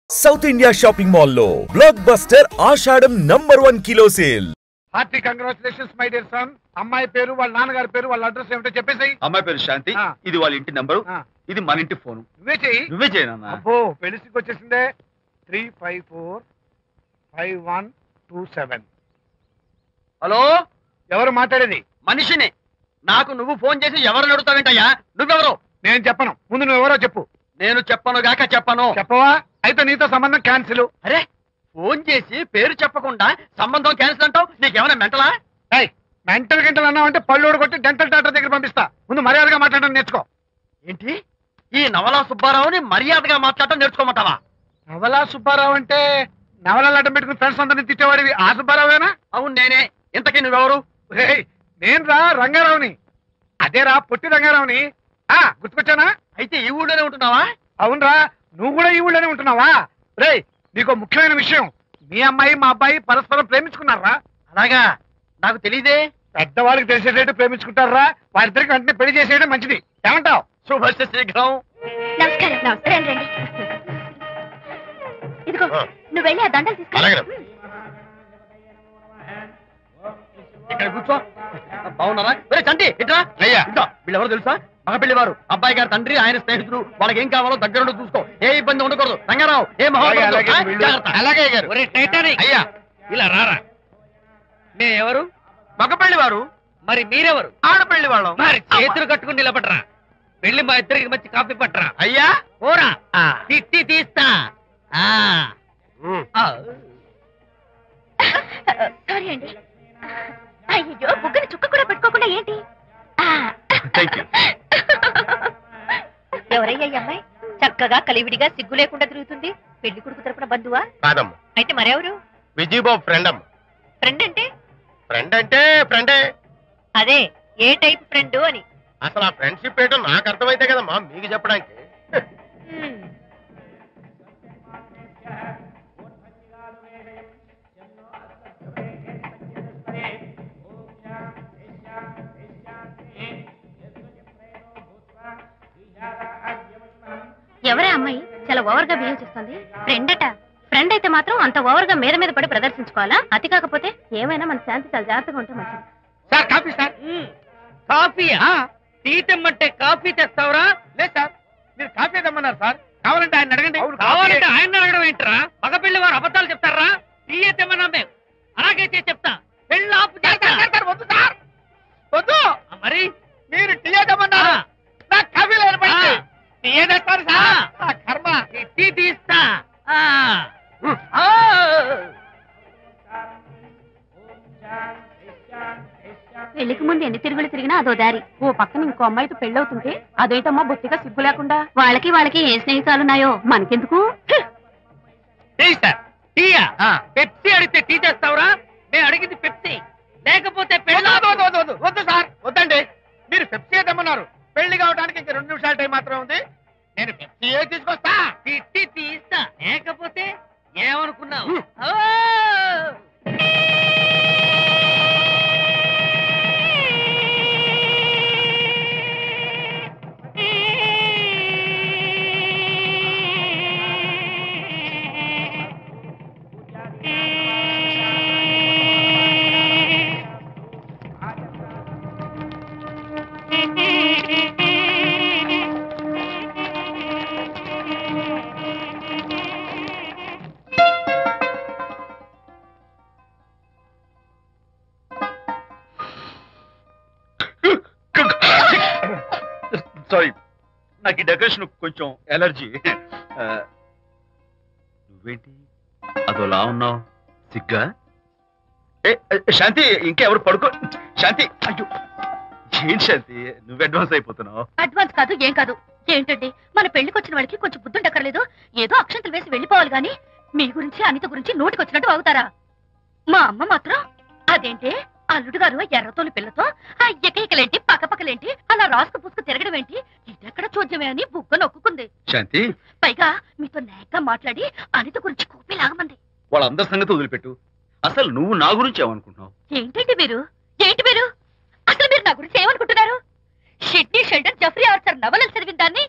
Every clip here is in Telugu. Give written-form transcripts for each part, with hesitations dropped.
సౌత్ ఇండియా షాపింగ్ మాల్ లో బ్లాక్ బస్టర్ ఆషాఢం #1 kilo sale. Hearty congratulations my dear son. అమ్మాయి పేరు, వాళ్ళ నాన్నగారి పేరు, వాళ్ళ అడ్రస్ ఏమిటో చెప్పేసి. అమ్మాయి పేరు శాంతి, ఇది వాళ్ళ ఇంటి నంబరు, ఇది మన ఇంటి ఫోను. నువ్వే చెయ్యి. నువ్వే చేయనన్నా. అబ్బో పెళ్లికి వచ్చేసిందే. 3545127. హలో, ఎవరు మాట్లాడేది? మనిషిని. నాకు నువ్వు ఫోన్ చేసి ఎవరు అడుగుతావేంటయ్యా? నువ్వెవరు? నేను చెప్పను, ముందు నువ్వెవరో చెప్పు. నేను చెప్పను గాక చెప్పను. చెప్పవా? అయితే నీతో సంబంధం క్యాన్సిల్. అరే, ఫోన్ చేసి పేరు చెప్పకుండా సంబంధం క్యాన్సిల్ అంటావు? నీకేమైనా మెంటలా? మెంటల్ గింటలు అన్నావంటే పళ్ళోడు కొట్టి డెంటల్ డాక్టర్ దగ్గర పంపిస్తా. ముందు మర్యాదగా మాట్లాడడం నేర్చుకో. ఏంటి, ఈ నవలా సుబ్బారావుని మర్యాదగా మాట్లాడటం నేర్చుకోమంటావా? నవలా సుబ్బారావు అంటే నవలాలు అడ్డం పెట్టుకుని ఫ్రెండ్స్ అందరినీ తిట్టేవాడివి ఆ సుబ్బారావేనా? అవును నేనే. ఇంతకీ నువ్వెవరు? నేను రా రంగారావుని. అదేరా పొట్టి రంగారావుని. గుర్తుకొచ్చానా? అయితే ఈ ఊళ్ళోనే ఉంటున్నావా? అవునరా, నువ్వు కూడా ఈ ఊళ్ళోనే ఉంటున్నావా? రే, నీకు ముఖ్యమైన విషయం, మీ అమ్మాయి మా అబ్బాయి పరస్పరం ప్రేమించుకున్నారా? అలాగా? నాకు తెలీదే. పెద్దవాళ్ళకి తెలిసేటట్టు ప్రేమించుకుంటారా? వారిద్దరికి వెంటనే పెళ్లి చేసేయడం మంచిది. ఏమంటావు? శుభస్య శీఘ్రం. నమస్కారం. నమస్కారం రండి. ఇదిగో నువ్వు వెళ్ళి ఆ దండలు తీసుకో. ఇక్కడ కూర్చో. బాగున్నారా? చంటి ఇట్రా. అయ్యా, వీళ్ళెవరో తెలుసా? మగ పెళ్లివారు, అబ్బాయి గారి తండ్రి, ఆయన స్నేహితులు. వాళ్ళకి ఏం కావాలో దగ్గర చూసుకో. ఏ ఇబ్బంది ఉండకూడదు. రంగారావు, ఏ అలాగే గారు. అయ్యా ఇలా రారా. మేమెవరు? మగ పెళ్లివారు. మరి మీరెవరు? ఆడపెళ్లి వాళ్ళం. మరి చేతులు కట్టుకుని నిలబడరా. పెళ్లి మా ఇద్దరికి మంచి కాఫీ పట్టరా. అయ్యా పోరా, తిట్టి తీస్తా. సారీ అండి. అయ్యో, బుగ్గని చుక్క కూడా పెట్టుకోకుండా ఏంటి? ఎవరయ్యా ఈ అమ్మాయి? చక్కగా కలివిడిగా సిగ్గు లేకుండా తిరుగుతుంది. పెళ్లి కొడుకు తరపున బంధువా? కాదమ్మ, అయితే మరెవరు? విజయబాబు ఫ్రెండ్ అమ్మ. ఫ్రెండ్ అంటే? ఫ్రెండ్ అంటే ఫ్రెండే. అదే, ఏ టైప్ ఫ్రెండ్ అని. అసలు ఆ ఫ్రెండ్షిప్ ఏంటో నాకు అర్థమైతే కదమ్మా మీకు చెప్పడానికి. ఎవరే అమ్మాయి చాలా ఓవర్ గా బిహేవ్ చేస్తుంది? ఫ్రెండ్ అట. ఫ్రెండ్ అయితే మాత్రం అంత ఓవర్ గా మీద మీద పడి ప్రదర్శించుకోవాలా? అతి కాకపోతే ఏమైనా మన శాంతి చాలా జాగ్రత్తగా ఉంటే మంచిది. Sir coffee sir. కాఫీయా? టీ తెమ్మంటే కాఫీ తెస్తావురా? లేదు సార్, మీరు కాఫీ తెమ్మన్నారు సార్. కావాలంటే ఆయన అడగండి. కావాలంటే ఆయన అడగడం ఏంట్రా? మగ పెళ్లి వారు అబద్ధాలు చెప్తారా? టీ తెమ్మన్నా మేము అలాగైతే చెప్తా. పెళ్ళి ఆపు. వద్దు సార్, వద్దు. మరి మీరు టీ తెమ్మన్నారు, నాకు కాఫీ లేదు. టీ తెస్తారు సార్. కర్మ. టీ తీస్తా. పెళ్లికి ముందు ఎన్ని తిరుగులు తిరిగినా అదో దారి. ఓ పక్కన ఇంకో అమ్మాయితో పెళ్ళవుతుంటే అదేంటమ్మా బొత్తిగా సిగ్గు లేకుండా. వాళ్ళకి ఏ స్నేహితాలున్నాయో మనకెందుకు? టీయా? పెప్సీ అడిగితే టీ తెస్తావురా? నేను అడిగింది పెప్సీ, లేకపోతే వద్దు సార్, వద్దండి. మీరు పెప్సీ తెమ్మన్నారు. పెళ్లి కావడానికి ఇంక 2 నిమిషాల టైం మాత్రం ఉంది. నేను పెప్సీ తీసుకొస్తా. టీ తీస్తా, లేకపోతే ఏమనుకున్నావు? సారీ, నాకు ఈ డెకరేషన్ కొంచెం ఎలర్జీ. నువ్వేంటి అదోలా ఉన్నావు? సిగ్గా? శాంతి, ఇంకెవరు పడుకో. శాంతి, అయ్యో ఏంటి శాంతి, నువ్వు అడ్వాన్స్ అయిపోతున్నావు. అడ్వాన్స్ కాదు, ఏం కాదు. ఏంటండి, మన పెళ్లికి వచ్చిన వాళ్ళకి కొంచెం బుద్ధుండక్కర్లేదు? ఏదో అక్షంతలు వేసి వెళ్ళిపోవాలి గాని మీ గురించి అనిత గురించి నోటికి వచ్చినట్టు అవుతారా? మా అమ్మ మాత్రం అదేంటి అల్లుడు గారు ఎర్రతోని పిల్లతో ఆ ఎకలేంటి పక్కపక్కలేంటి అలా రాసుకు పుసుకు తిరగడం ఏంటి? ఇదెక్కడ చూద్యమే అని బుగ్గ నొక్కుంది. శాంతి, పైగా మీతో నేగ్గా మాట్లాడి అనిత గురించి కూపి లాగమంది. వాళ్ళందరి సంగతి వదిలిపెట్టు. అసలు నువ్వు నా గురించి ఏమనుకుంటున్నావు? ఏంటండి మీరు? అసలు మీరు నా గురించి ఏమనుకుంటున్నారు? షిడ్నీ షెల్డన్ జెఫ్రీ ఆర్చర్ నవలలు చదివిన దాన్ని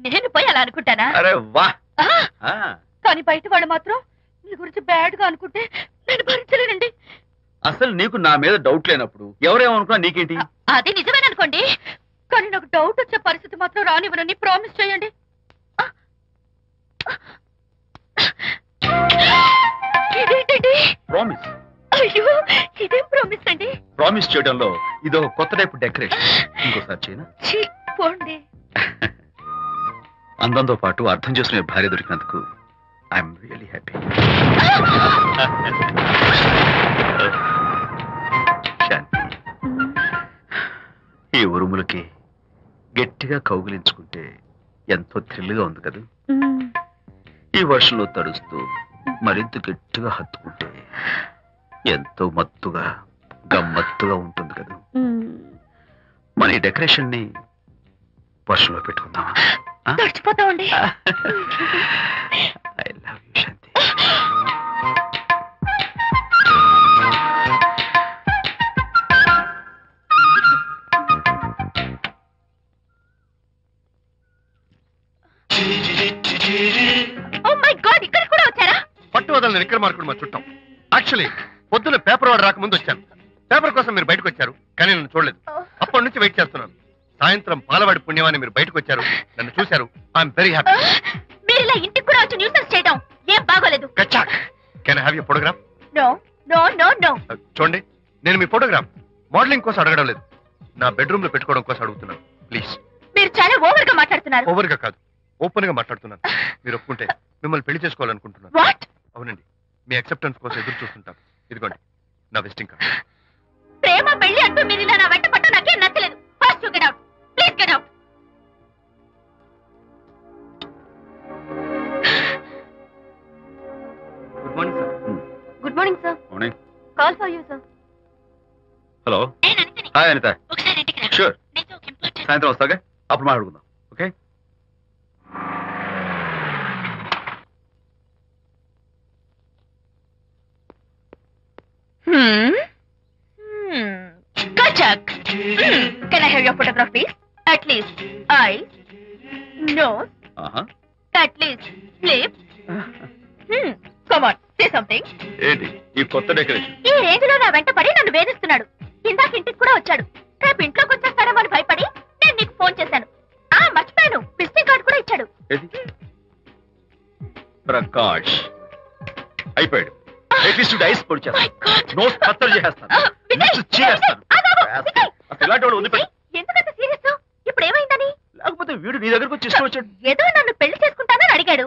నేను పోయి అలా అనుకుంటానా? అరే వా! కానీ బయట వాళ్ళు మాత్రం మీ గురించి బ్యాడ్ గా అనుకుంటే నేను భరించలేనండి. అసలు నీకు నా మీద డౌట్ లేనప్పుడు ఎవరేమనుకున్నా నీకేంటి? అది నిజమేననుకోండి, కానీ నాకు డౌట్ వచ్చే పరిస్థితి మాత్రం రానివ్వనని ప్రామిస్ చేయండి. ఇదేంటండి? ప్రామిస్? అయ్యో, ఇదేం ప్రామిస్ అండి? ప్రామిస్ చేయడంలో ఇది ఒక కొత్త టైప్ డెకరేషన్. ఇంకోసారి చేయనా? పోండి. అందంతో పాటు అర్థం చేసుకునే భార్య దొరికినందుకు ఐఎమ్ రియలీ హ్యాపీ. శాంతి, ఈ ఉరుములకి గట్టిగా కౌగిలించుకుంటే ఎంతో థ్రిల్గా ఉంది కదా. ఈ వర్షంలో తడుస్తూ మరింత గట్టిగా హత్తుకుంటే ఎంతో మత్తుగా గమ్మత్తుగా ఉంటుంది కదా. మన ఈ డెకరేషన్ ని వర్షంలో పెట్టుకుందామా? తడిచిపోతామండి. I love you Shanti. Oh my god, ఇక్కడ కూడా వచ్చారా? పట్టు వదలని విక్రమార్కుడు మా చుట్టాం. యాక్చువల్లీ పొద్దున్న పేపర్ వాడు రాకముందు వచ్చాను. పేపర్ కోసం మీరు బయటకు వచ్చారు, కానీ నన్ను చూడలేదు. అప్పటి నుంచి వెయిట్ చేస్తున్నాను. సాయంత్రం పాలవాడి పుణ్యమాన్ని మీరు బయటకు వచ్చారు, నన్ను చూశారు. I'm very happy. మీరు ఇలా ఇంటికి కూడా వచ్చి న్యూసెన్స్ చేయడం ఏం బాగోలేదు. Can I have your photograph? No no no no. చూడండి, నేను మీ ఫోటోగ్రాఫ్ మోడలింగ్ కోసం అడగడం లేదు, నా బెడ్రూమ్ లో పెట్టుకోవడం కోసం అడుగుతున్నాను. ప్లీజ్. మీరు చాలా ఓవర్ గా మాట్లాడుతున్నారు. ఓవర్ గా కాదు, ఓపెన్ గా మాట్లాడుతున్నాను. మీరు ఒప్పుకుంటే మిమ్మల్ని పెళ్లి చేసుకోవాలనుకుంటున్నాను. వాట్? అవునండి, మీ అక్సెప్టెన్స్ కోసం ఎదురు చూస్తుంటాను. ఇదిగోండి నా విజిటింగ్ కార్డ్. ప్రేమ పెళ్లి అంటూ మీరు ఇలా నా వెంట పట్ట నాకేం నచ్చలేదు. First get out, please get out. Good morning sir. Good morning sir. Morning. Call for you sir. Hello. నేను అనితని. హాయ్ అనిత. ఒకసారి ఇంటికి రా. షూర్. నీతో ఒక ఇంపార్టెంట్. సాయంత్రం వస్తాగా, అప్పుడు మాట్లాడుకుందాం. Okay. Kachak. Can I have your photograph, please? At least eyes, nose, at least lips. Come on, say something. ఏంటి ఈ కొత్త డెకరేషన్? ఈ రేంజ్ లో నా వెంట పడి నన్ను వేధిస్తున్నాడు. ఇందాక ఇంటికి కూడా వచ్చాడు. రేపు ఇంట్లోకి వచ్చేస్తాడేమో అని భయపడి నేను నీకు ఫోన్ చేశాను. మర్చిపోయాను, విజిటింగ్ కార్డు కూడా ఇచ్చాడు. ప్రకాష్ అయిపోయాడు. ఐస్ పొడి చేస్తాను, నోస్ కత్తర్ చేస్తాను, ఇలాంటి వాడు వదిలిపెట్టు. ఎందుకంత సీరియస్? ఇప్పుడు ఏమైందని? లేకపోతే వీడు నీ దగ్గరకు వచ్చి ఇష్టం వచ్చాడు. ఏదో నన్ను పెళ్లి చేసుకుంటానని అడిగాడు,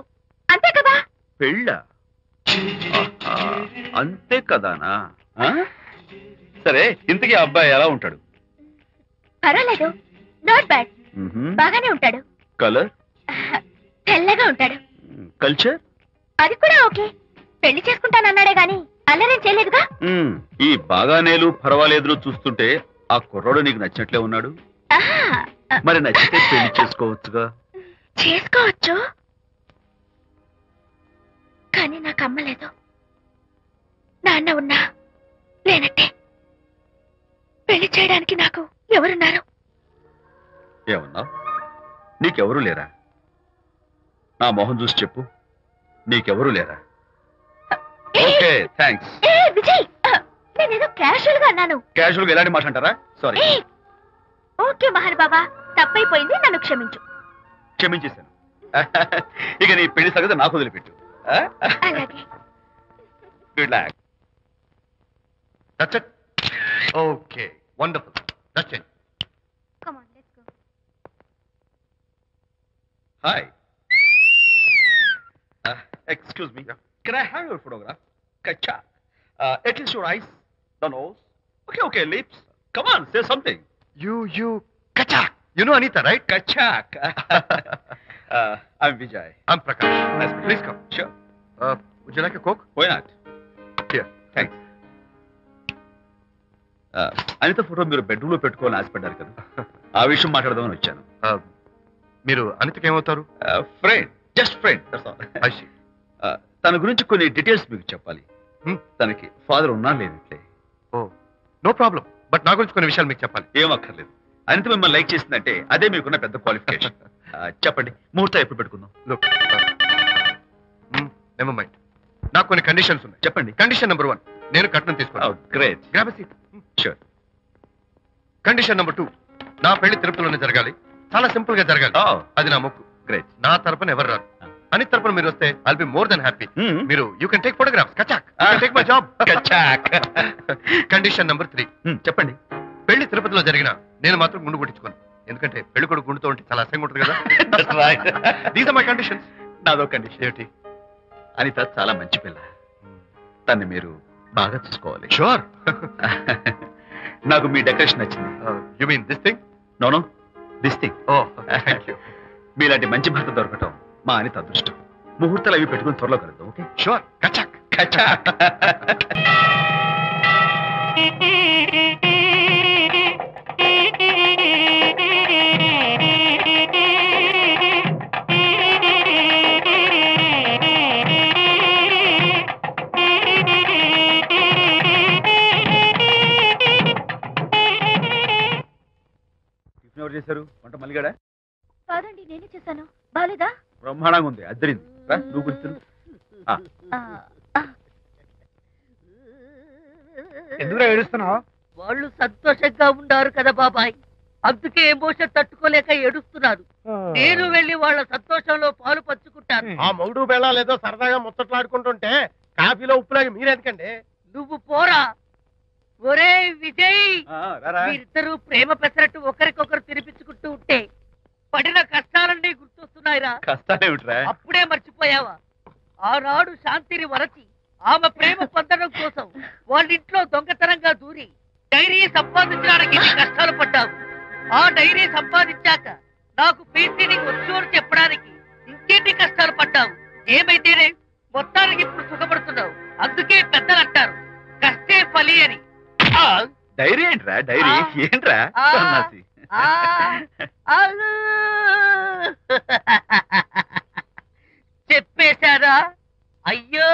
అంతే కదా? పెళ్ళా? అంతే కదానా? సరే, ఇంతకీ ఆ అబ్బాయి ఎలా ఉంటాడు? పర్వాలేదు, నాట్ బ్యాడ్, బాగానే ఉంటాడు. కలర్? తెల్లగా ఉంటాడు. కల్చర్? అది కూడా ఓకే. పెళ్లి చేసుకుంటానన్నాడే గాని అల్లరేం చేయలేదుగా. ఈ బాగానేలు పర్వాలేదులు చూస్తుంటే ఆ కుర్రోడు నీకు నచ్చినట్లే ఉన్నాడు. మరి నచ్చితే పెళ్లి చేసుకోవచ్చుగా. చేసుకోవచ్చు, కానీ నాకు అమ్మ లేదు, నాన్న ఉన్నా లేనట్టే. పెళ్లి చేయడానికి నాకు ఎవరున్నారు? ఏమన్నావు? నీకెవరూ లేరా? నా మొహం చూసి చెప్పు, నీకెవరూ లేరా? Okay, thanks. విజయ్, నేనేదో క్యాషువల్ గా అన్నాను. క్యాజువల్ గా ఎలాంటి మాట అంటారా? సారీ. ఓకే మహర్ బాబా, తప్పైపోయింది, నన్ను క్షమించు. క్షమించేశాను. ఇక నీ పెళ్లి సంగతి నాకు వదిలిపెట్టు. అలాగే. Good luck. That's it. Okay, wonderful. That's it. Come on, let's go. Hi. Excuse me. Can I have your photograph? Kacha. At least your eyes, the nose. Okay, lips. Come on, say something. You, Kachak. You know Anita, right? Kachak. I'm Vijay. I'm Prakash. Nice to meet you. Please come. Sure. Would you like a Coke? Why not? Here. Thanks. Anitha photo మీరు బెడ్రూమ్ లో పెట్టుకోవాలని ఆశపడ్డారు కదా, ఆ విషయం మాట్లాడదామని వచ్చాను. మీరు అనితకి ఏమవుతారు? Friend, just friend. తన గురించి కొన్ని డీటెయిల్స్ మీకు చెప్పాలి. తనకి ఫాదర్ ఉన్నా లేనట్లే. ఓ, నో ప్రాబ్లం. బట్ నా గురించి కొన్ని విషయాలు మీకు చెప్పాలి. ఏం అక్కర్లేదు. అనిత మిమ్మల్ని లైక్ చేసిందంటే అదే మీకున్న పెద్ద క్వాలిఫికేషన్. చెప్పండి, ముహూర్తం ఎప్పుడు పెట్టుకుందాం? Never mind. నాకు కొన్ని కండిషన్స్ ఉన్నాయి. చెప్పండి. కండిషన్ నెంబర్ 1, నేను కట్నం తీసుకున్నాను. Great. Grab seat. Sure. Condition number 2, నా పెళ్లి తిరుపతిలోనే జరగాలి. చాలా సింపుల్ గా జరగాలి. అది నా మొక్కు. గ్రేట్. నా తరపున ఎవరు రారు. అని తరపున మీరు వస్తే I'll be more than happy. మీరు యూ కెన్ టేక్ ఫోటోగ్రాఫ్స్. కచాక్. Take my job. కచాక్. కండిషన్ నెంబర్ 3, చెప్పండి. పెళ్లి తిరుపతిలో జరిగిన నేను మాత్రం గుండు కొట్టించుకోను. ఎందుకంటే పెళ్లి కొడుకు గుండుతో ఉంటే చాలా అసహ్యంగా ఉంటుంది కదా. These are my conditions. నాదో కండిషన్. ఏమిటి? అనిత చాలా మంచి పిల్ల. తన్ని మీరు బాగా చూసుకోవాలి. షూర్. నాకు మీ డెకరేషన్ నచ్చింది. You mean this thing? No this thing. Oh thank you. మీలాంటి మంచి భర్త దొరకటం మా అనిత అదృష్టం. ముహూర్తాలు అవి పెట్టుకుని త్వరలో కలుద్దాం. ఓకే? షూర్. కచాక్. కచాక్. ఎవరు చేశారు వంట? మల్లిగాడా? కాదండి, నేనే చేశాను. బాలేదా? బ్రహ్మాండంగా ఉంది. అద్దరింది. నువ్వు గుర్తు. ఎందుకు ఏడుస్తున్నావు? వాళ్ళు సంతోషంగా ఉన్నారు కదా బాబాయ్, అందుకే ఎమోషన్ తట్టుకోలేక ఏడుస్తున్నారు. నేను వెళ్ళి వాళ్ళ సంతోషంలో పాలు పంచుకుంటాను. ఆ మౌడు బెళ్ళాలు ఏదో సరదాగా ముచ్చట్లాడుకుంటుంటే కాఫీలో ఉప్పులాగి మీరెందుకండి? నువ్వు పోరా. ఒరే విజయ్, మీరిద్దరూ ప్రేమ పెసరట్టు ఒకరికొకరు తినిపించుకుంటూ ఉంటే పడిన కష్టాలన్నీ గుర్తొస్తున్నాయిరా. కష్టాలేమిట్రా? అప్పుడే మర్చిపోయావా? ఆనాడు శాంతిని వరచి ఆమె ప్రేమ పొందడం కోసం వాళ్ళింట్లో దొంగతనంగా దూరి డైరీ సంపాదించడానికి ఎన్ని కష్టాలు పడ్డావు. ఆ డైరీ సంపాదించాక నాకు పెయింటింగ్ వచ్చు అని చెప్పడానికి ఇంకెన్ని కష్టాలు పడ్డావు. ఏమైతేనే మొత్తానికి ఇప్పుడు సుఖపడుతున్నావు. అందుకే పెద్దలు అంటారు కష్టే ఫలి అని. డైరీ ఏంట్రా? డైరీ ఏంట్రా? సన్నాసి. చెప్పేశారా? అయ్యో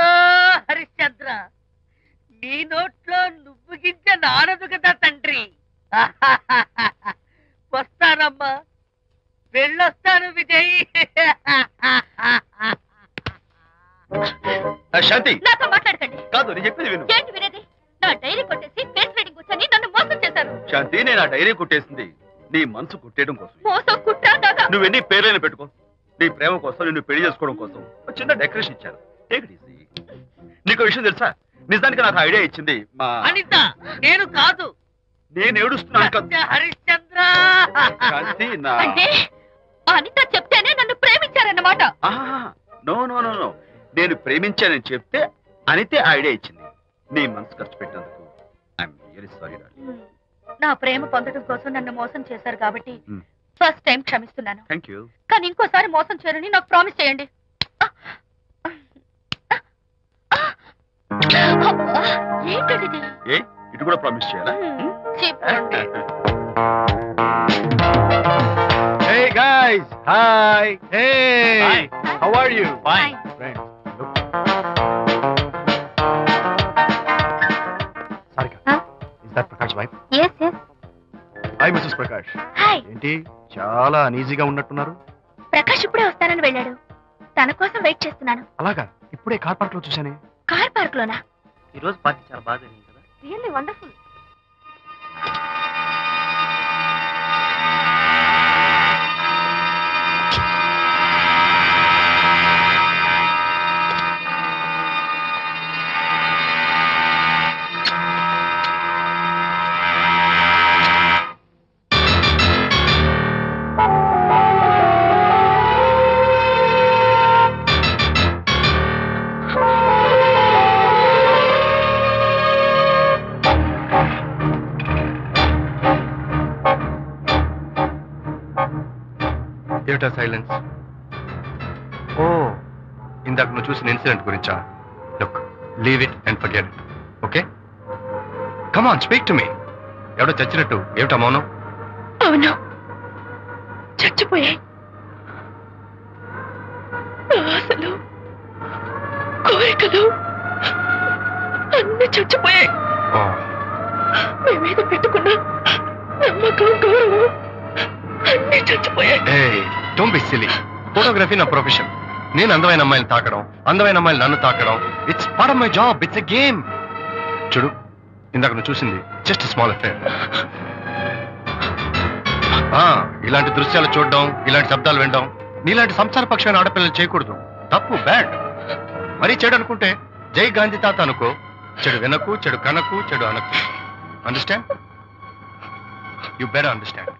హరిశ్చంద్ర, నీ నోట్లో నువ్వు గింజ నానదు కదా తండ్రి. వస్తానమ్మా, వెళ్ళొస్తాను విజయ్. శాంతి, నాతో మాట్లాడకండి. కాదు నేను చెప్పేది విను. ఏంటి వినేది? నా డైరీ కొట్టేసి ఫేస్ రీడింగ్ వచ్చని నన్ను మోసం చేశారు. శాంతి, నేను ఆ డైరీ కుట్టేసింది నీ మనసు కుట్టేయడం కోసం. మోసం కుట్టాగా నువ్వెన్ని పేర్లైనా పెట్టుకో, నీ ప్రేమ కోసం, నిన్ను పెళ్లి చేసుకోవడం కోసం ఒక చిన్న డెకరేషన్ ఇచ్చాను. Take it easy. నీకు విషయం తెలుసా? నిజానికి నాకు ఐడియా ఇచ్చింది మా అనిత. నేను కాదు. నేను ఏడుస్తున్నాను. హరిశ్చంద్ర, శాంతి, నా అంటే అనిత చెప్తేనే నన్ను ప్రేమించారన్నమాట. నో నో నో నో నేను ప్రేమించానని చెప్తే అనితే ఐడియా ఇచ్చింది. నీ మనసు ఖర్చు పెట్టినందుకు ఐఎమ్ రియల్లీ సారీ. నా ప్రేమ పొందడం కోసం నన్ను మోసం చేశారు కాబట్టి ఫస్ట్ టైం క్షమిస్తున్నాను. Thank you. కానీ ఇంకోసారి మోసం చేయరని నాకు ప్రామిస్ చేయండి. ఏంటది? ఏ ఇటు కూడా ప్రామిస్ చేయాలా? చెప్పండి. Hey guys, hi. Hey, Hi. how are you? Fine. Friends, look. Sarika, Huh? is that Prakash wife? Yes, yes. Hi, Mrs. Prakash. Hi. ఏంటి చాలా అనీజీగా ఉన్నట్టున్నారు? ప్రకాష్ ఇప్పుడే వస్తానని వెళ్ళాడు. తన కోసం వెయిట్ చేస్తున్నాను. అలాగా? ఇప్పుడే కార్ పార్క్ లో చూసానే. కార్ పార్క్ లోనా? ఈ రోజు పార్టీ చాలా బాగా జరిగింది కదా. Really wonderful. ఏమిటా సైలెన్స్? ఓ, ఇందాక నువ్వు చూసిన ఇన్సిడెంట్ గురించా? Look, leave it and forget it. Okay, come on, speak to me. ఎవడో చచ్చినట్టు ఏమిటా మౌనం? అవును, చచ్చిపోయాయి. ఆశలు, కోరికలు అన్ని చచ్చిపోయాయి. మేమేదో పెట్టుకున్నా నమ్మకం, గౌరవం అన్ని చచ్చిపోయాయి. Hey, don't be silly. Photography నా ప్రొఫెషన్. నేను అందమైన అమ్మాయిని తాకడం, అందమైన అమ్మాయిలు నన్ను తాకడం, it's part of my job, it's a game. చూడు, ఇందాక నువ్వు చూసింది జస్ట్ స్మాల్ అఫేర్. ఇలాంటి దృశ్యాలు చూడడం, ఇలాంటి శబ్దాలు వినడం నీలాంటి సంసారపక్షమైన ఆడపిల్లలు చేయకూడదు. తప్పు, బ్యాడ్. మరీ చెడు అనుకుంటే జై గాంధీ తాత అనుకో. చెడు వినకు, చెడు కనకు, చెడు అనకు. Understand? You better understand.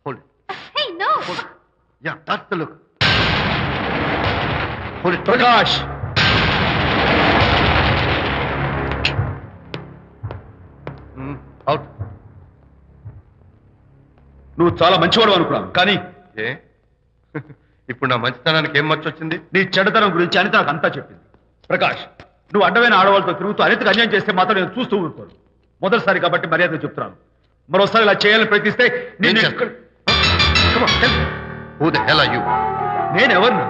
Hold it. Hey, no. Hold it. Yeah, that's the look. Hold it. Prakash, Out. నువ్వు చాలా మంచివాడు అనుకున్నాను, కానీ ఏ ఇప్పుడు నా మంచితనానికి ఏం మర్చి వచ్చింది? నీ చెడ్డతనం గురించి అనిత నాకు అంతా చెప్పింది. ప్రకాష్, నువ్వు అడ్డమైన ఆడవాళ్ళతో తిరుగుతూ అనితకు అన్యాయం చేస్తే మాత్రం నేను చూస్తూ ఊరుకోను. మొదటిసారి కాబట్టి మర్యాద చెప్తున్నాను. మరోసారి ఇలా చేయాలని ప్రయత్నిస్తే నేను Come on, tell me. Who the hell are you? నేను ఎవరిని?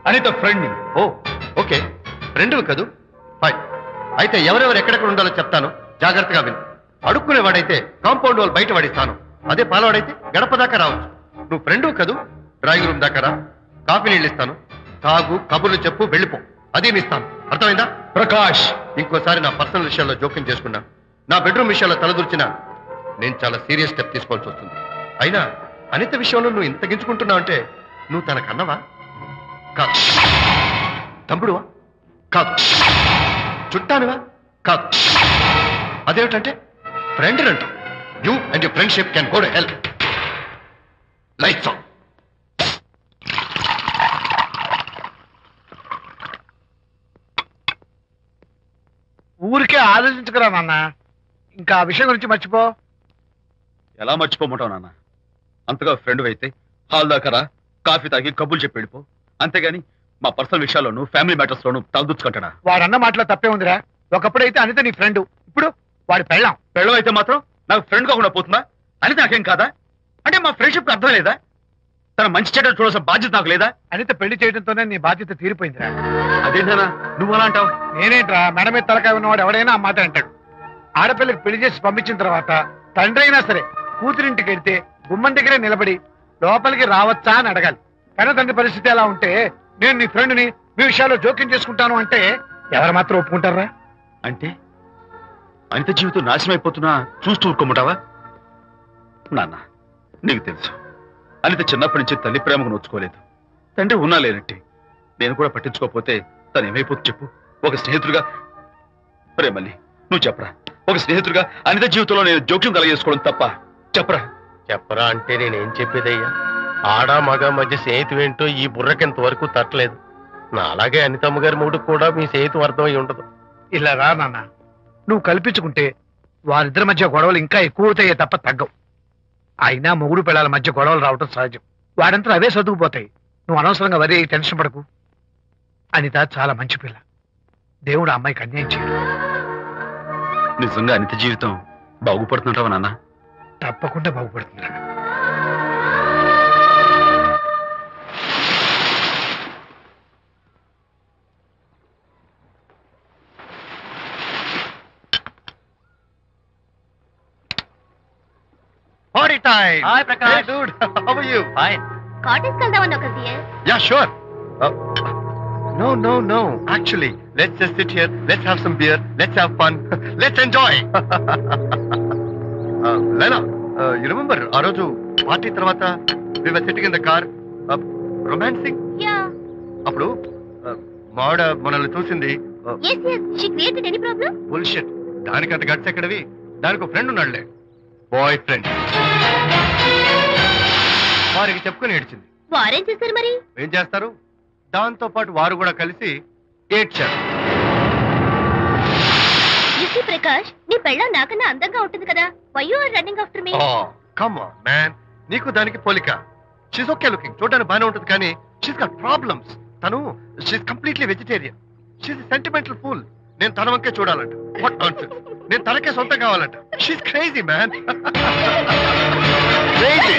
అనిత ఫ్రెండ్ని. ఓ, ఓకే, ఫ్రెండ్ కదూ. ఫైన్. అయితే ఎవరెవరు ఎక్కడెక్కడ ఉండాలో చెప్తాను, జాగ్రత్తగా విను. అడుక్కునేవాడైతే కాంపౌండ్ వాల్ బయట పడిస్తాను. అదే పాలవాడైతే గడప దాకా రావచ్చు. నువ్వు ఫ్రెండ్ కదూ, డ్రాయింగ్ రూమ్ దాకా రా. కాఫీ నీళ్ళు ఇస్తాను, తాగు, కబుర్లు చెప్పు, వెళ్ళిపో. అది ఇస్తాను. అర్థమైందా? ప్రకాష్, ఇంకోసారి నా పర్సనల్ విషయాల్లో జోక్యం చేసుకున్నా, నా బెడ్రూమ్ విషయాల్లో తలదూర్చినా నేను చాలా సీరియస్ స్టెప్ తీసుకోవాల్సి వస్తుంది. అయినా అనిత విషయంలో నువ్వు ఇంత గించుకుంటున్నావు అంటే నువ్వు తనకన్నవా? కాదు. తమ్ముడువా? కాదు. చుట్టానువా? కాదు. అదేమిటంటే ఫ్రెండ్ అంట. You and your friendship can go to hell. Lights on. ఊరికే ఆలోచించుకురా నాన్న, ఇంకా ఆ విషయం గురించి మర్చిపో. ఎలా మర్చిపోమంటావు నాన్న? అంతగా ఫ్రెండ్ అయితే హాల్ దాకా రా, కాఫీ తాగి కబుర్లు చెప్పి వెళ్ళిపో. అంతేగాని మా పర్సనల్ విషయాల్లోనూ ఫ్యామిలీ మ్యాటర్స్ లోనూ తలదూచుకుంటాడా? వాడన్న మాటలో తప్పే ఉందిరా. ఒకప్పుడైతే అనిత నీ ఫ్రెండ్, ఇప్పుడు వాడి పెళ్ళాం. పెళ్ళం అయితే మాత్రం నాకు ఫ్రెండ్ కాకుండా పోతుందా? అనిత నాకేం కాదా? అంటే మా ఫ్రెండ్షిప్ అర్థం లేదా? తన మంచి చెడ్డ చూడాల్సిన బాధ్యత నాకు లేదా? అనిత పెళ్లి చేయడంతోనే నీ బాధ్యత తీరిపోయిందిరా. అదేంటనా నువ్వు అలా అంటావు? నేనేంట్రా, మెడ మీద తలకాయ ఉన్నవాడు ఎవడైనా ఆ మాట అంటాడు. ఆడపిల్లకి పెళ్లి చేసి పంపించిన తర్వాత తండ్రి అయినా సరే కూతురింటికి వెళ్తే గుమ్మం దగ్గరే నిలబడి లోపలికి రావచ్చా అని అడగాలి. కానీ తండ్రి పరిస్థితి ఎలా ఉంటే నేను నీ ఫ్రెండ్ని మీ విషయాల్లో జోక్యం చేసుకుంటాను అంటే ఎవరు మాత్రం ఒప్పుకుంటారా? అంటే అనిత జీవితం నాశనం అయిపోతున్నా చూస్తూ ఊరుకోమంటావా? నాన్న, నీకు తెలుసు అనిత చిన్నప్పటి నుంచి తల్లి ప్రేమకు నోచుకోలేదు. తండ్రి ఉన్నా లేనట్టే. నేను కూడా పట్టించుకోకపోతే తను ఏమైపోతుంది చెప్పు? ఒక స్నేహితుడిగా ప్రేమల్ని నువ్వు చెప్పరా? ఒక స్నేహితుడిగా అనిత జీవితంలో నేను జోక్యం కలగేసుకోవడం తప్ప? చెప్పరా? చెప్పరా అంటే నేనేం చెప్పేదయ్యా? ఆడ మగ మధ్య స్నేహితు ఏంటో ఈ బుర్రకింత వరకు తట్టలేదు. నా అలాగే అనితమ్మ గారి మూడు కూడా మీ స్నేహితం అర్థమై ఉండదు. ఇలా రా నాన్న, నువ్వు కల్పించుకుంటే వారిద్దరి మధ్య గొడవలు ఇంకా ఎక్కువ అవుతాయే తప్ప తగ్గవు. అయినా మొగుడు పిల్లల మధ్య గొడవలు రావటం సహజం. వాడంతా అవే సర్దుకుపోతాయి. నువ్వు అనవసరంగా వరి టెన్షన్ పడకు. అనిత చాలా మంచి పిల్ల. దేవుడు ఆ అమ్మాయికి అన్యాయం చేయడు. నిజంగా అనిత జీవితం బాగుపడుతుంటావా నాన్న? తప్పకుండా బాగుపడుతుందిరా. Party time! Hi, Prakash. Hey, dude. How are you? Fine. Cottage వెళ్దామని ఒక dear. Yeah, sure. No. Actually, let's just sit here. Let's have some beer. Let's have fun. Let's enjoy. Lena, you remember ఆ రోజు పార్టీ తర్వాత we were sitting in the car, romancing? Yeah. అప్పుడు మావిడ మనల్ని చూసింది. yes she created any problem? Bullshit. దానికి అంత గట్స్ ఎక్కడవి? దానికి ఒక ఫ్రెండ్ ఉన్నాడులే, బాయ్ ఫ్రెండ్. వారికి చెప్పుకొని ఏడ్చింది. వారేం చేశారు మరి? ఏం చేస్తారు? దాంతో పాటు వారు కూడా కలిసి ఏడ్చారు. యూసీ ప్రకాష్, నీ పెళ్ళం నాకన్నా అందంగా ఉంటుంది కదా. Why you are running after me? Come on man, నీకు దానికి పోలిక. షీస్ ఓకే లుకింగ్, చూడడానికి బాగానే ఉంటుంది, కానీ షీస్ గాట్ ప్రాబ్లమ్స్. తను she's completely vegetarian. She's sentimental pool. నేను తన వంకే చూడాలంట. What nonsense. నేను తనకే సొంతం కావాలంట. She's crazy man. Crazy.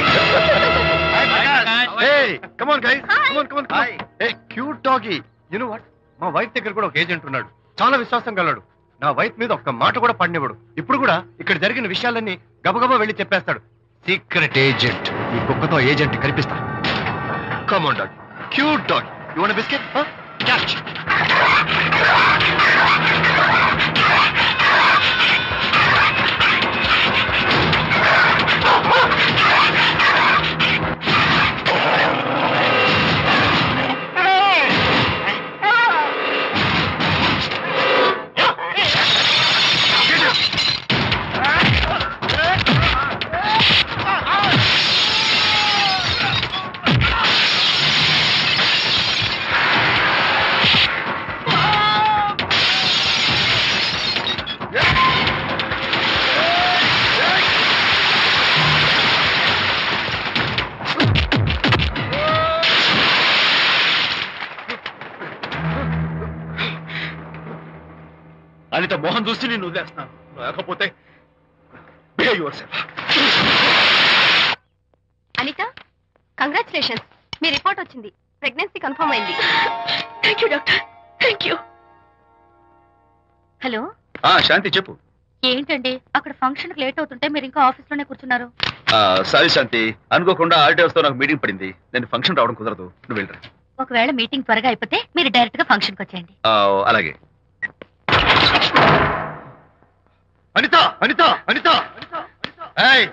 Hey, come on guys. Come on. Hey, cute doggy. You know what? మా వైఫ్ దగ్గర కూడా ఒక ఏజెంట్ ఉన్నాడు. చాలా విశ్వాసం గలడు. నా వైఫ్ మీద ఒక్క మాట కూడా పడినివ్వడు. ఇప్పుడు కూడా ఇక్కడ జరిగిన విషయాలన్నీ గబగబా వెళ్ళి చెప్పేస్తాడు. Secret agent. ఈ కుక్కతో ఏజెంట్ కనిపిస్తా. Come on dog, cute dog. You want biscuit? Catch. Anitha Mohan చూసి నేను వదిలేస్తున్నాను. లేకపోతే behave yourself. Anitha, congratulations, మీ రిపోర్ట్ వచ్చింది. ప్రెగ్నెన్సీ కన్ఫర్మ్ అయింది. Thank you doctor, thank you. Hello Shanti చెప్పు. ఏంటండి అక్కడ ఫంక్షన్ కి లేట్ అవుతుంటే మీరు ఇంకా ఆఫీస్ లోనే కూర్చున్నారు? సారీ శాంతి, అనుకోకుండా ఆర్టీఎస్ తో నాకు మీటింగ్ పడింది. నేను ఫంక్షన్ రావడం కుదరదు. నువ్వు వెళ్ళరా. ఒకవేళ మీటింగ్ త్వరగా అయిపోతే మీరు డైరెక్ట్ గా ఫంక్షన్ కి వచ్చేయండి. అలాగే. అనిత, అనిత, అనిత, ఏయ్,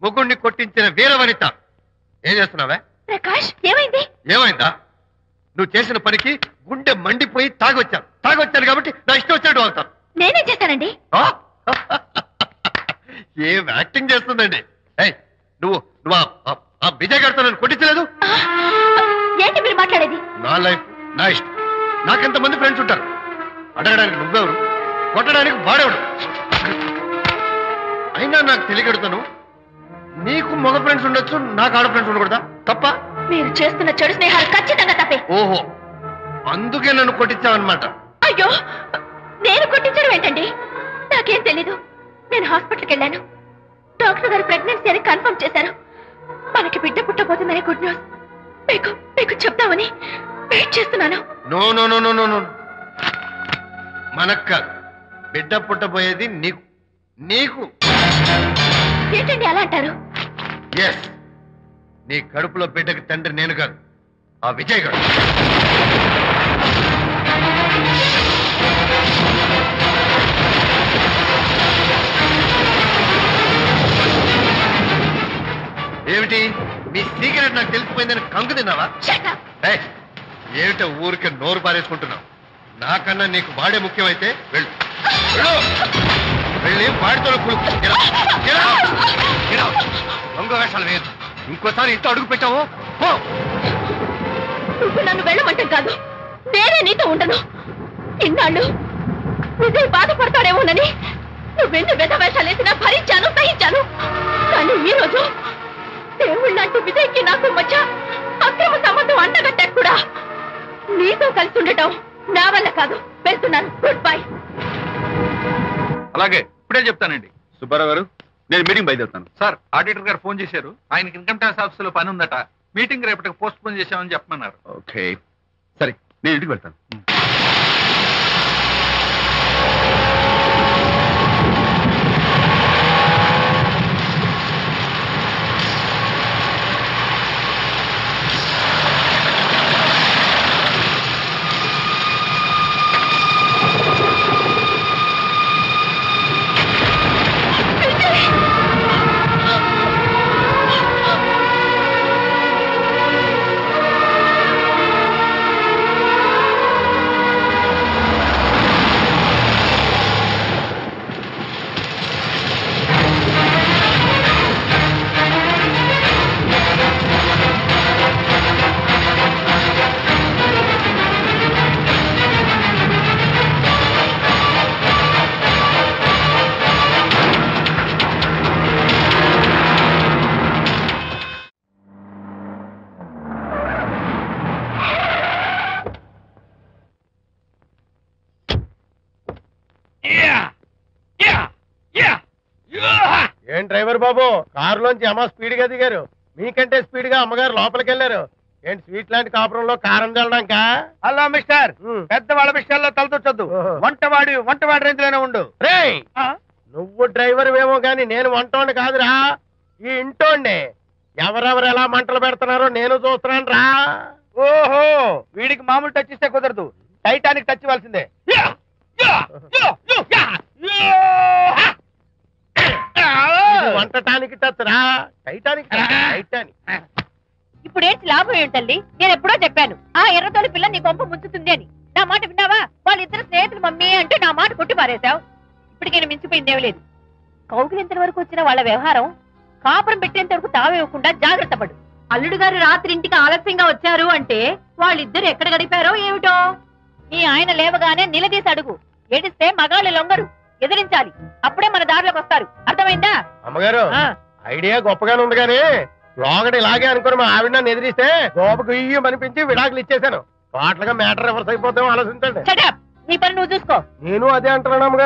ముగ్గుడిని కొట్టించిన వీరవనిత, ఏం చేస్తున్నావే? ప్రకాష్, ఏమైంది? ఏమైందా? నువ్వు చేసిన పనికి గుండె మండిపోయి తాగొచ్చాను కాబట్టి నా ఇష్టం వచ్చినట్టు అవుతాను. నేనే చేశానండి. ఏం యాక్టింగ్ చేస్తుందండి. ఏయ్, నువ్వు నువ్వు ఆ విజయ్ గారితో నన్ను కొట్టించలేదు. ఏంటి మీరు మాట్లాడేది? నా లైఫ్ నా ఇష్టం. నాకెంతమంది ఫ్రెండ్స్ ఉంటారు. అడగడానికి నువ్వెవరు, కొట్టడానికి వాడేవాడు. అయినా నాకు తెలియగడుతాను, నీకు మగ ఫ్రెండ్స్ ఉండొచ్చు, నాకు ఆడ ఫ్రెండ్స్ ఉండకూడదా? తప్ప? మీరు చేస్తున్న చెడు స్నేహాలు ఖచ్చితంగా తప్పే. ఓహో, అందుకే నన్ను కొట్టించావన్నమాట. అయ్యో, నేను కొట్టించడం ఏంటండి? నాకేం తెలీదు. నేను హాస్పిటల్కి వెళ్ళాను. డాక్టర్ గారు ప్రెగ్నెన్సీ అని కన్ఫర్మ్ చేశారు. మనకి బిడ్డ పుట్టబోతుందని గుడ్ న్యూస్ మీకు చెప్తామని వెయిట్ చేస్తున్నాను. No no no no no no, మనక్క బిడ్డ పుట్టబోయేది నీకు. నీకు ఏంటండి అలా అంటారు? ఎస్, నీ కడుపులో బిడ్డకి తండ్రి నేను కాదు, ఆ విజయ్ గారు. ఏమిటి మీ సీక్రెట్ నాకు తెలిసిపోయిందని కంగు తిన్నావా? ఏమిటో ఊరికే నోరు పారేసుకుంటున్నావు? నాకన్నా నీకు వాడే ముఖ్యమైతే వెళ్ళు, వెళ్ళి వాడితో దొంగ వేషాలు వేయద్దు. ఇంకోసారి ఇంట్లో అడుగు పెట్టావో నువ్వు నన్ను వెళ్ళమంటాం కాదు, నేనే నీతో ఉండను. ఇన్నాళ్ళు విజయ్ బాధపడతాడేమోనని నువ్వెన్ని వేషాలు వేసినా భరించాను, సహించాను. కానీ ఈ రోజు దేవుళ్ళంటూ విజయ్కి నాకు మధ్య అక్రమ సంబంధం అంటగట్టా కూడా నీతో కలిసి ఉండటం నా వల్ల కాదు. వెళ్తున్నాను, గుడ్ బై. అలాగే, ఇప్పుడే చెప్తానండి. సుబ్బారావు గారు, నేను మీటింగ్ బయలుదేరుతాను. సార్, ఆడిటర్ గారు ఫోన్ చేశారు. ఆయనకి ఇన్కమ్ ట్యాక్స్ ఆఫీస్ లో పని ఉందట. మీటింగ్ రేపటికి పోస్ట్ పోన్ చేశామని చెప్పమన్నారు. ఓకే, సరే, నేను ఇంటికి వెళ్తాను. ఏం డ్రైవర్ బాబు, కారులోంచి అమ్మ స్పీడ్ గా దిగారు. మీకంటే స్పీడ్ గా అమ్మగారు లోపలికి వెళ్ళారు. ఏంటి స్వీట్ లాంటి కాపురంలో కారం చల్లడానికా? హలో మిస్టర్, పెద్దవాళ్ళ విషయాల్లో తలదొచ్చొద్దు. వంటవాడి రేంజ్ లోనే ఉండు. రేయ్, నువ్వు డ్రైవర్ ఏమో గాని నేను వంటోండి కాదురా, ఈ ఇంటోండి. ఎవరెవరు ఎలా మంటలు పెడుతున్నారో నేను చూస్తున్నాను రా. ఓహో, వీడికి మామూలు టచ్ ఇస్తే కుదరదు, టైటానిక్ టచ్ ఇవ్వాల్సిందే. ఇది వంటటానికి టచ్ రా, టైటానిక్ టైటానిక్. ఇప్పుడు ఏంటి లాభం ఏంటల్లి? నేను ఎప్పుడో చెప్పాను ఆ ఎర్రతోలి పిల్ల నీ కొంప ముంచుతుంది అని. నా మాట విన్నావా? వాళ్ళిద్దరు స్నేహితులు మమ్మీ అంటే నా మాట కొట్టి పారేశావు. ఇప్పటికైనా మించిపోయిందేం లేదు. కౌగిలింత వరకు వచ్చిన వాళ్ళ వ్యవహారం కాపురం పెట్టేంత వరకు తావేవ్వకుండా జాగ్రత్త పడు. అల్లుడు గారు రాత్రి ఇంటికి ఆలస్యంగా వచ్చారు అంటే వాళ్ళిద్దరు ఎక్కడ గడిపారో ఏమిటో. నీ ఆయన లేవగానే నిలదీసి అడుగు. ఏడిస్తే మగాళ్ళు లొంగరు, ఎదిరించాలి. అప్పుడే మన దారిలోకి వస్తారు. అర్థమైందా? అమ్మగారు, ఐడియా గొప్పగానే ఉంది కానీ లోగడ ఇలాగే అనుకుని మా ఆవిడ నన్ను ఎదిరిస్తే గోపకు ఇయ్యం అనిపించి విడాకులు ఇచ్చేశాను. టోటల్ గా మ్యాటర్ రివర్స్ అయిపోతాం, ఆలోచించండి. నీ పని నువ్వు చూసుకో. నేను అదే అంటున్నాను అమ్మగారు.